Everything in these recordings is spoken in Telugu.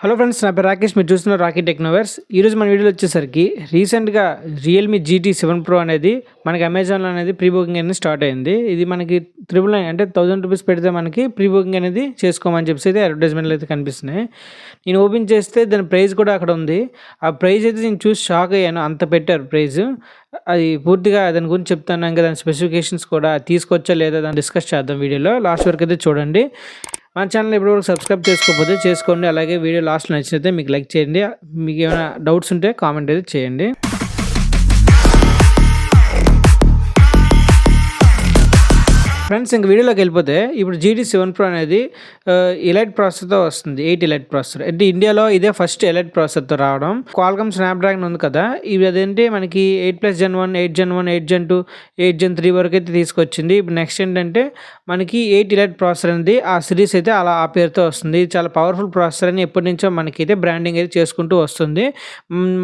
హలో ఫ్రెండ్స్, నా పేరు రాకేష్. మీరు చూస్తున్న రాకీ టెక్నోవర్స్. ఈరోజు మన వీడియోలో వచ్చేసరికి రీసెంట్గా రియల్మీ GT7 Pro అనేది మనకి అమెజాన్లో అనేది ప్రీ బుకింగ్ అనేది స్టార్ట్ అయింది. ఇది మనకి 999 అంటే ₹1000 పెడితే మనకి ప్రీ బుకింగ్ అనేది చేసుకోమని చెప్పేసి అయితే అడ్వర్టైజ్మెంట్లు అయితే కనిపిస్తున్నాయి. నేను ఓపెన్ చేస్తే దాని ప్రైస్ కూడా అక్కడ ఉంది. ఆ ప్రైస్ అయితే నేను చూసి షాక్ అయ్యాను. అంత పెట్టారు ప్రైస్. అది పూర్తిగా దాని గురించి చెప్తాను. ఇంకా దాని స్పెసిఫికేషన్స్ కూడా తీసుకొచ్చా లేదా దాన్ని డిస్కస్ చేద్దాం వీడియోలో. లాస్ట్ వరకు అయితే చూడండి. మన ఛానల్ ఇప్పటివరకు సబ్స్క్రైబ్ చేసుకోకపోతే చేసుకోండి. అలాగే వీడియో లాస్ట్లో నచ్చినైతే మీకు లైక్ చేయండి. మీకు ఏమైనా డౌట్స్ ఉంటే కామెంట్ అయితే చేయండి. ఫ్రెండ్స్, ఇంక వీడియోలోకి వెళ్ళిపోతే ఇప్పుడు GT7 Pro అనేది ఎలైట్ ప్రాసెసర్తో వస్తుంది. 8 ఎలైట్ ప్రాసెసర్ అంటే ఇండియాలో ఇదే ఫస్ట్ ఎలైట్ ప్రాసెసర్తో రావడం. క్వాల్కమ్ స్నాప్డ్రాగన్ ఉంది కదా, ఇవి అదేంటి మనకి 8+ Gen 1, 8 Gen 1, 8 Gen 2, 8 Gen 3 వరకు అయితే తీసుకొచ్చింది. ఇప్పుడు నెక్స్ట్ ఏంటంటే మనకి 8 ఎలైట్ ప్రాసెసర్ అనేది ఆ సిరీస్ అయితే అలా ఆ పేరుతో వస్తుంది. చాలా పవర్ఫుల్ ప్రాసెసర్ అని ఎప్పటి నుంచో మనకైతే బ్రాండింగ్ అయితే చేసుకుంటూ వస్తుంది.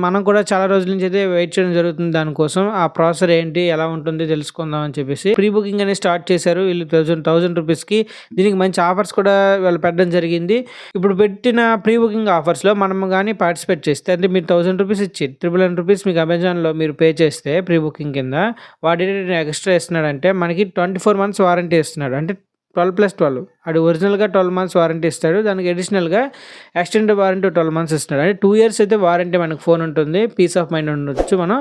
మనం కూడా చాలా రోజుల నుంచి అయితే వెయిట్ చేయడం జరుగుతుంది దానికోసం. ఆ ప్రాసెసర్ ఏంటి, ఎలా ఉంటుంది తెలుసుకుందాం అని చెప్పేసి ప్రీ బుకింగ్ అనేది స్టార్ట్ చేశారు వీళ్ళు. 1000 రూపీస్కి దీనికి మంచి ఆఫర్స్ కూడా వాళ్ళు పెట్టడం జరిగింది. ఇప్పుడు పెట్టిన ప్రీ బుకింగ్ ఆఫర్స్లో మనం కానీ పార్టిసిపేట్ చేస్తే, అంటే మీరు 1000 రూపీస్ ఇచ్చి 999 మీకు అమెజాన్లో మీరు పే చేస్తే ప్రీ బుకింగ్ కింద వాడి ఎక్స్ట్రా ఇస్తున్నాడంటే మనకి 24 months వారంటీ ఇస్తున్నాడు. అంటే 12+12 అది ఒరిజినల్గా 12 months వారంటీ ఇస్తాడు. దానికి అడిషనల్గా ఎక్స్టెండెడ్ వారంటీ 12 months ఇస్తున్నాడు. అంటే 2 years అయితే వారంటీ మనకు ఫోన్ ఉంటుంది. పీస్ ఆఫ్ మైండ్ ఉండొచ్చు మనం.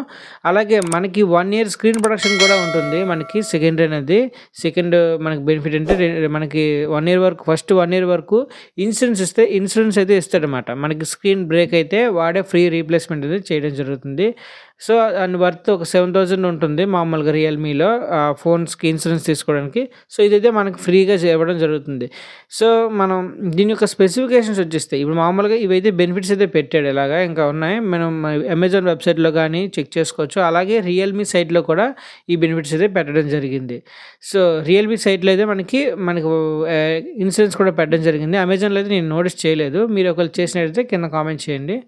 అలాగే మనకి 1 year స్క్రీన్ ప్రొటెక్షన్ కూడా ఉంటుంది. మనకి సెకండ్ మనకి బెనిఫిట్ అంటే మనకి 1 year వరకు, ఫస్ట్ 1 year వరకు ఇన్సూరెన్స్ అయితే ఇస్తాడనమాట. మనకి స్క్రీన్ బ్రేక్ అయితే వాడే ఫ్రీ రీప్లేస్మెంట్ అయితే చేయడం జరుగుతుంది. సో దాని వర్త్ ఒక 7000 ఉంటుంది మామూలుగా రియల్మీలో ఫోన్స్కి ఇన్సూరెన్స్ తీసుకోవడానికి. సో ఇదైతే మనకి ఫ్రీగా ఇవ్వడం జరుగుతుంది. సో మనం దీని యొక్క స్పెసిఫికేషన్స్ వచ్చేస్తాయి. ఇప్పుడు మామూలుగా ఇవైతే బెనిఫిట్స్ అయితే పెట్టాడు. ఇలాగా ఇంకా ఉన్నాయి. మనం అమెజాన్ వెబ్సైట్లో కానీ చెక్ చేసుకోవచ్చు. అలాగే రియల్మీ సైట్లో కూడా ఈ బెనిఫిట్స్ అయితే పెట్టడం జరిగింది. సో రియల్మీ సైట్లో అయితే మనకి ఇన్సూరెన్స్ కూడా పెట్టడం జరిగింది. అమెజాన్లో అయితే నేను నోటీస్ చేయలేదు. మీరు ఒకవేళ చేసినట్టయితే కింద కామెంట్ చేయండి.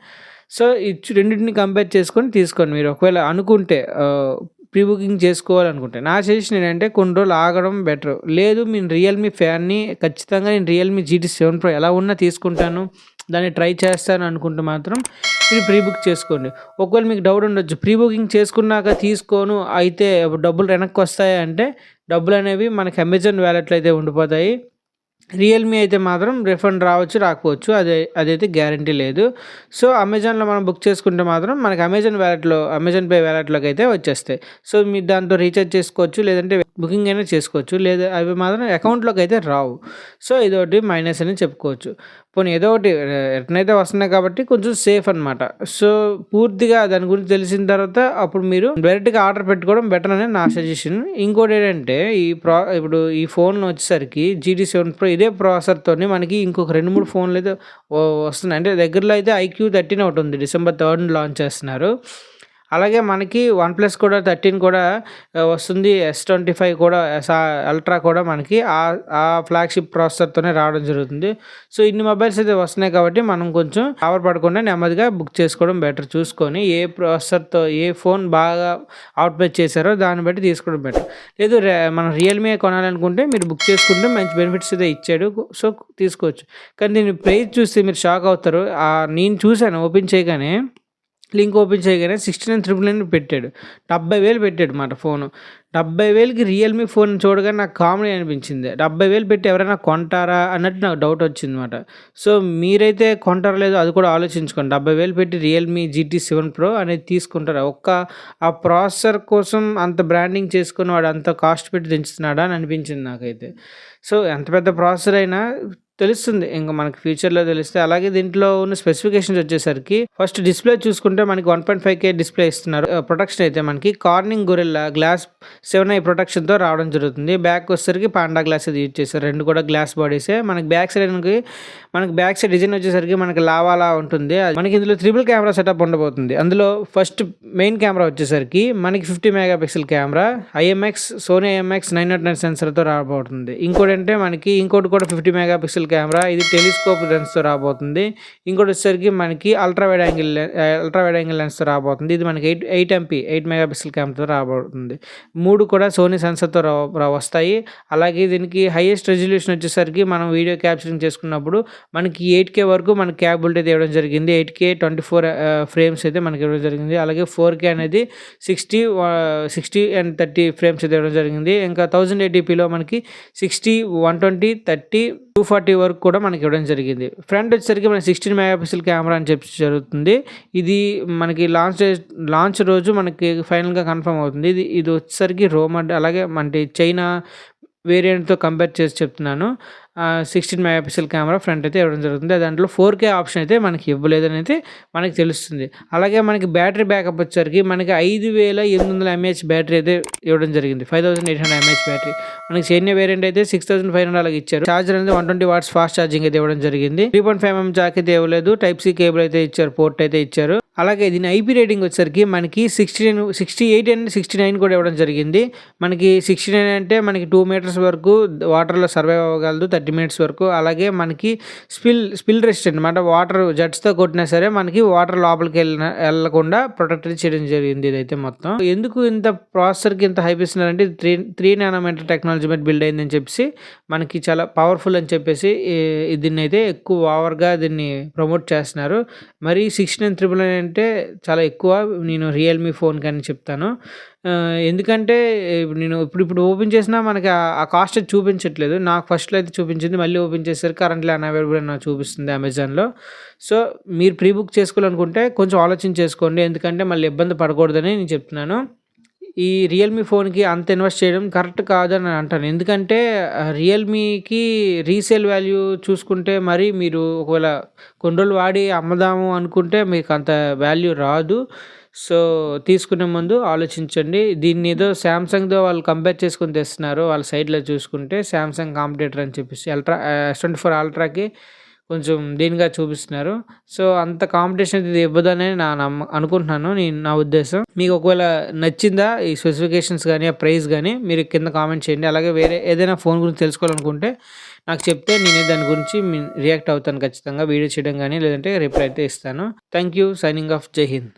సో ఈ రెండింటిని కంపేర్ చేసుకొని తీసుకోండి. మీరు ఒకవేళ అనుకుంటే ప్రీ బుకింగ్ చేసుకోవాలనుకుంటే నా సజెషన్ ఏంటంటే కొన్ని రోజులు ఆగడం బెటర్. లేదు నేను రియల్మీ ఫ్యాన్ని, ఖచ్చితంగా నేను రియల్మీ GT7 Pro ఎలా ఉన్నా తీసుకుంటాను, దాన్ని ట్రై చేస్తాను అనుకుంటే మాత్రం మీరు ప్రీ బుక్ చేసుకోండి. ఒకవేళ మీకు డౌట్ ఉండొచ్చు, ప్రీ బుకింగ్ చేసుకున్నాక తీసుకోను అయితే డబ్బులు వెనక్కి వస్తాయి అంటే, డబ్బులు అనేవి మనకి అమెజాన్ వ్యాలెట్లో అయితే ఉండిపోతాయి. రియల్మీ అయితే మాత్రం రిఫండ్ రావచ్చు, రాకపోవచ్చు. అదైతే గ్యారంటీ లేదు. సో అమెజాన్లో మనం బుక్ చేసుకుంటే మాత్రం మనకి అమెజాన్ పే వ్యాలెట్లోకి అయితే వచ్చేస్తాయి. సో మీరు దాంతో రీఛార్జ్ చేసుకోవచ్చు, లేదంటే బుకింగ్ అయినా చేసుకోవచ్చు. లేదా అవి మాత్రం అకౌంట్లోకి అయితే రావు. సో ఇదొకటి మైనస్ అని చెప్పుకోవచ్చు. పోనీ ఏదో ఒకటి రిటర్న్ అయితే వస్తున్నాయి కాబట్టి కొంచెం సేఫ్ అనమాట. సో పూర్తిగా దాని గురించి తెలిసిన తర్వాత అప్పుడు మీరు డైరెక్ట్గా ఆర్డర్ పెట్టుకోవడం బెటర్ అనేది నా సజెషన్. ఇంకోటి ఏంటంటే ఇప్పుడు ఈ ఫోన్ వచ్చేసరికి GT7 Pro ఇదే ప్రాసెసర్తో మనకి ఇంకొక 2-3 ఫోన్లు అయితే వస్తున్నాయి. అంటే దగ్గరలో అయితే IQ 13 ఒకటి ఉంది, December 3rd లాంచ్ చేస్తున్నారు. అలాగే మనకి OnePlus కూడా 13 కూడా వస్తుంది. S25 కూడా అల్ట్రా కూడా మనకి ఆ ఫ్లాగ్షిప్ ప్రాసెసర్తోనే రావడం జరుగుతుంది. సో ఇన్ని మొబైల్స్ అయితే వస్తున్నాయి కాబట్టి మనం కొంచెం కవర్ పడకుండా నెమ్మదిగా బుక్ చేసుకోవడం బెటర్. చూసుకొని ఏ ప్రాసెసర్తో ఏ ఫోన్ బాగా అవుట్పేస్ చేశారో దాన్ని బట్టి తీసుకోవడం బెటర్. లేదు మనం రియల్మీ కొనాలనుకుంటే మీరు బుక్ చేసుకుంటే మంచి బెనిఫిట్స్ అయితే ఇచ్చాడు. సో తీసుకోవచ్చు. కానీ దీని ప్రైస్ చూస్తే మీరు షాక్ అవుతారు. నేను చూశాను ఓపెన్ చేయగానే, లింక్ ఓపెన్ చేయగానే 69,999 పెట్టాడు. 70,000 పెట్టాడు మాట ఫోను. 70,000కి రియల్మీ ఫోన్ చూడగానే నాకు కామెడీ అనిపించింది. 70,000 పెట్టి ఎవరైనా కొంటారా అన్నట్టు నాకు డౌట్ వచ్చింది అనమాట. సో మీరైతే కొంటారో లేదో అది కూడా ఆలోచించుకోండి. 70,000 పెట్టి రియల్మీ GT7 Pro అనేది తీసుకుంటారా? ఆ ప్రాసెసర్ కోసం అంత బ్రాండింగ్ చేసుకుని వాడు అంత కాస్ట్ పెట్టి తెంచుతున్నాడా అని అనిపించింది నాకైతే. సో ఎంత పెద్ద ప్రాసెసర్ అయినా తెలుస్తుంది, ఇంకా మనకి ఫ్యూచర్లో తెలిస్తే. అలాగే దీంట్లో ఉన్న స్పెసిఫికేషన్స్ వచ్చేసరికి ఫస్ట్ డిస్ప్లే చూసుకుంటే మనకి 1.5K డిస్ప్లే ఇస్తున్నారు. ప్రొటెక్షన్ అయితే మనకి కార్నింగ్ గొరిల్లా గ్లాస్ 7i ప్రొటెక్షన్తో రావడం జరుగుతుంది. బ్యాక్ వచ్చేసరికి పాండా గ్లాస్ అది యూజ్ చేస్తారు. రెండు కూడా గ్లాస్ బాడీసే. మనకి బ్యాక్ సైడ్ డిజైన్ వచ్చేసరికి మనకి లావాలా ఉంటుంది. మనకి ఇందులో 3 కెమెరా సెటప్ ఉండబోతుంది. అందులో ఫస్ట్ మెయిన్ కెమెరా వచ్చేసరికి మనకి 50 MP కెమెరా సోనీ IMX 909 సెన్సర్తో రాబోతుంది. ఇంకోటి కూడా 50 MP పిక్సెల్ కెమెరా, ఇది టెలిస్కోప్ లెన్స్తో రాబోతుంది. ఇంకోటి వచ్చేసరికి మనకి అల్ట్రా వైడ్ యాంగిల్ లెన్స్తో రాబోతుంది. ఇది మనకి 8 మెగా పిక్సెల్ కెమెరాతో రాబోతుంది. 3 కూడా సోనీ సెన్సర్తో వస్తాయి. అలాగే దీనికి హైయెస్ట్ రెజల్యూషన్ వచ్చేసరికి మనం వీడియో క్యాప్చరింగ్ చేసుకున్నప్పుడు మనకి 8K వరకు మనకి క్యాపబిలిటీ అయితే ఇవ్వడం జరిగింది. 8K 24 ఫ్రేమ్స్ అయితే మనకి ఇవ్వడం జరిగింది. అలాగే 4K అనేది 60 అండ్ 30 ఫ్రేమ్స్ అయితే ఇవ్వడం జరిగింది. ఇంకా 1080pలో మనకి 60, 120, 30, 240 వరకు కూడా మనకి ఇవ్వడం జరిగింది. ఫ్రంట్ వచ్చేసరికి మనకి 16 మెగా పిక్సెల్ కెమెరా అని చెప్పి జరుగుతుంది. ఇది మనకి లాంచ్ రోజు మనకి ఫైనల్గా కన్ఫర్మ్ అవుతుంది. ఇది వచ్చేసరికి రోమడ్ అలాగే మనకి చైనా వేరియంట్తో కంపేర్ చేసి చెప్తున్నాను. 16 మెగా పిక్సెల్ కెమెరా ఫ్రంట్ అయితే ఇవ్వడం జరుగుతుంది. దాంట్లో 4K ఆప్షన్ అయితే మనకి ఇవ్వలేదని అయితే మనకి తెలుస్తుంది. అలాగే మనకి బ్యాటరీ బ్యాకప్ వచ్చేసరికి మనకి 5800 mAh బ్యాటరీ అయితే ఇవ్వడం జరిగింది. 5800 mAh బ్యాటరీ. మనకి చైనా వేరియంట్ అయితే 6500 అలాగే ఇచ్చారు. ఛార్జర్ అనేది 120 watts ఫాస్ట్ ఛార్జింగ్ అయితే ఇవ్వడం జరిగింది. 3.5mm జాక్ అయితే ఇవ్వలేదు. టైప్ సి కేబుల్ అయితే ఇచ్చారు, పోర్ట్ అయితే ఇచ్చారు. అలాగే దీని IP రేటింగ్ వచ్చేసరికి మనకి 68 అండ్ 69 కూడా ఇవ్వడం జరిగింది. మనకి 69 అంటే మనకి 2 meters వరకు వాటర్లో సర్వైవ్ అవ్వగలదు, 30 minutes వరకు. అలాగే మనకి స్పిల్ రెసిస్టెంట్ అన్నమాట. వాటర్ జెట్స్తో కొట్టినా సరే మనకి వాటర్ లోపలికి వెళ్ళకుండా ప్రొటెక్ట్ చేయడం జరిగింది. ఇదైతే మొత్తం ఎందుకు ఇంత ప్రాసెసర్కి ఇంత హైప్ ఇస్తున్నారంటే 3 nanometer టెక్నాలజీ మీద బిల్డ్ అయిందని చెప్పేసి మనకి చాలా పవర్ఫుల్ అని చెప్పేసి దీన్ని అయితే ఎక్కువ ఓవర్గా దీన్ని ప్రమోట్ చేస్తున్నారు. మరి 6999 అంటే చాలా ఎక్కువ. నేను రియల్మీ ఫోన్ కానీ చెప్తాను. ఎందుకంటే నేను ఇప్పుడు ఓపెన్ చేసినా మనకి ఆ కాస్ట్ అయితే చూపించట్లేదు. నాకు ఫస్ట్లో అయితే చూపించింది, మళ్ళీ ఓపెన్ చేసేసరికి కరెంట్లీ అన్అవైలబుల్ అని నాకు చూపిస్తుంది అమెజాన్లో. సో మీరు ప్రీ బుక్ చేసుకోవాలనుకుంటే కొంచెం ఆలోచన చేసుకోండి, ఎందుకంటే మళ్ళీ ఇబ్బంది పడకూడదని నేను చెప్తున్నాను. ఈ రియల్మీ ఫోన్కి అంత ఇన్వెస్ట్ చేయడం కరెక్ట్ కాదని అంటాను. ఎందుకంటే రియల్మీకి రీసేల్ వాల్యూ చూసుకుంటే మరి మీరు ఒకవేళ కొన్ని రోజులు వాడి అమ్మదాము అనుకుంటే మీకు అంత వాల్యూ రాదు. సో తీసుకునే ముందు ఆలోచించండి. దీన్ని ఏదో శాంసంగ్తో వాళ్ళు కంపేర్ చేసుకొని తెస్తున్నారు. వాళ్ళ సైడ్లో చూసుకుంటే శాంసంగ్ కాంపిటేటర్ అని చెప్పేసి S24 అల్ట్రాకి కొంచెం దీనిగా చూపిస్తున్నారు. సో అంత కాంపిటీషన్ ఇది ఇవ్వదని అనుకుంటున్నాను, నా ఉద్దేశం. మీకు ఒకవేళ నచ్చిందా ఈ స్పెసిఫికేషన్స్ కానీ, ఆ ప్రైస్ కానీ, మీరు కింద కామెంట్ చేయండి. అలాగే వేరే ఏదైనా ఫోన్ గురించి తెలుసుకోవాలనుకుంటే నాకు చెప్తే నేను దాని గురించి రియాక్ట్ అవుతాను ఖచ్చితంగా, వీడియో చేయడం కానీ, లేదంటే రిప్లై అయితే ఇస్తాను. Thank you. Signing off. జై హింద్.